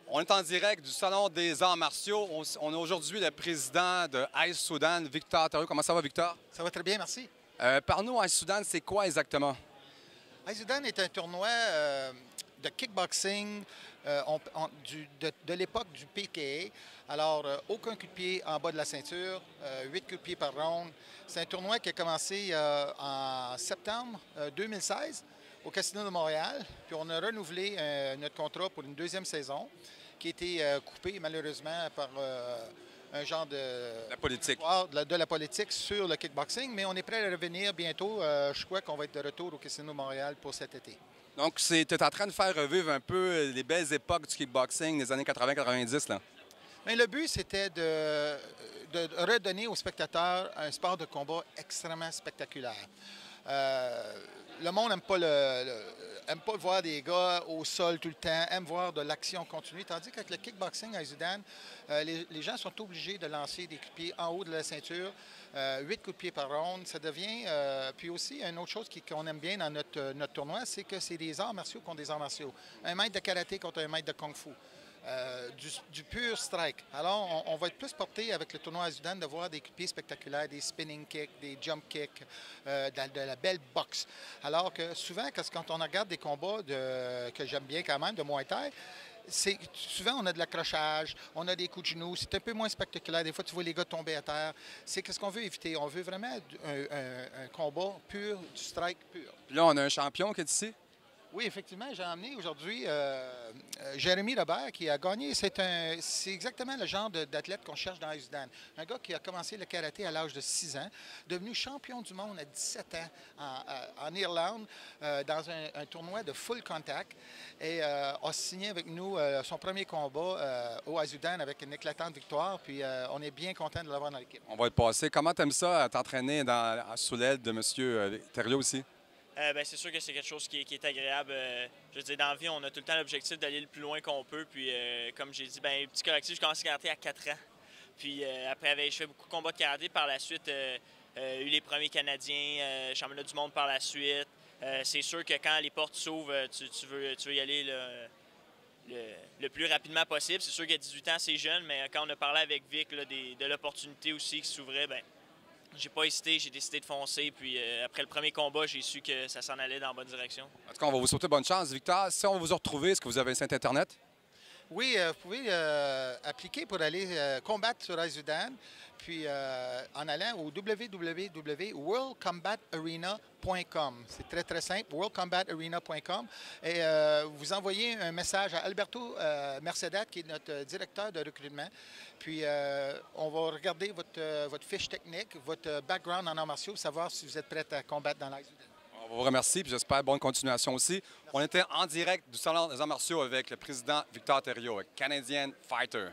On est en direct du Salon des arts martiaux. On a aujourd'hui le président de Ice Soudan, Victor Thériault. Comment ça va, Victor? Ça va très bien, merci. Par-nous, Ice Soudan, c'est quoi exactement? Ice Soudan est un tournoi de kickboxing de l'époque du PKA. Alors, aucun coup de pied en bas de la ceinture, 8 coups de pied par round. C'est un tournoi qui a commencé en septembre 2016 au Casino de Montréal. Puis on a renouvelé notre contrat pour une deuxième saison qui a été coupée malheureusement par un genre La politique. De la politique sur le kickboxing. Mais on est prêt à revenir bientôt. Je crois qu'on va être de retour au Casino de Montréal pour cet été. Donc, tu es en train de faire revivre un peu les belles époques du kickboxing des années 80-90, là. Mais le but, c'était de redonner aux spectateurs un sport de combat extrêmement spectaculaire. Le monde n'aime pas voir des gars au sol tout le temps, aime voir de l'action continue. Tandis qu'avec le kickboxing à Soudan, les gens sont obligés de lancer des coups de pied en haut de la ceinture, 8 coups de pied par ronde. Ça devient. Puis aussi, une autre chose qu'on aime bien dans notre tournoi, c'est que c'est des arts martiaux contre des arts martiaux. Un maître de karaté contre un maître de kung-fu. Du pur strike. Alors, on va être plus porté avec le tournoi à Soudan de voir des coups de pied spectaculaires, des spinning kicks, des jump kicks, de la belle boxe. Alors que souvent, quand on regarde des combats que j'aime bien quand même, de Muay Thai, souvent on a de l'accrochage, on a des coups de genoux, c'est un peu moins spectaculaire. Des fois, tu vois les gars tomber à terre. C'est ce qu'on veut éviter. On veut vraiment un combat pur, du strike pur. Puis là, on a un champion qui est ici. Oui, effectivement, j'ai emmené aujourd'hui Jérémy Robert qui a gagné. C'est exactement le genre d'athlète qu'on cherche dans Soudan. Un gars qui a commencé le karaté à l'âge de 6 ans, devenu champion du monde à 17 ans en Irlande dans un tournoi de full contact et a signé avec nous son premier combat au Soudan avec une éclatante victoire. Puis on est bien content de l'avoir dans l'équipe. On va être passé. Comment t'aimes ça à t'entraîner sous l'aile de M. Thériault aussi? C'est sûr que c'est quelque chose qui est agréable. Je veux dire, dans la vie, on a tout le temps l'objectif d'aller le plus loin qu'on peut. Puis, comme j'ai dit, petit collectif, j'ai commencé à karaté à 4 ans. Puis, après, je fais beaucoup de combats de karaté. Par la suite, eu les premiers Canadiens, championnat du monde par la suite. C'est sûr que quand les portes s'ouvrent, tu veux y aller le plus rapidement possible. C'est sûr qu'à 18 ans, c'est jeune, mais quand on a parlé avec Vic de l'opportunité aussi qui s'ouvrait, j'ai pas hésité, j'ai décidé de foncer. Puis après le premier combat, j'ai su que ça s'en allait dans la bonne direction. En tout cas, on va vous souhaiter bonne chance, Victor. Si on vous a retrouvé, est-ce que vous avez un site Internet? Oui, vous pouvez appliquer pour aller combattre sur Soudan, puis en allant au www.worldcombatarena.com. C'est très, très simple, worldcombatarena.com. Et vous envoyez un message à Alberto Mercedes, qui est notre directeur de recrutement. Puis on va regarder votre fiche technique, votre background en arts martiaux, savoir si vous êtes prêt à combattre dans Soudan. On vous remercie, puis j'espère bonne continuation aussi. Merci. On était en direct du Salon des arts martiaux avec le président Victor Thériault, Canadian Fighter.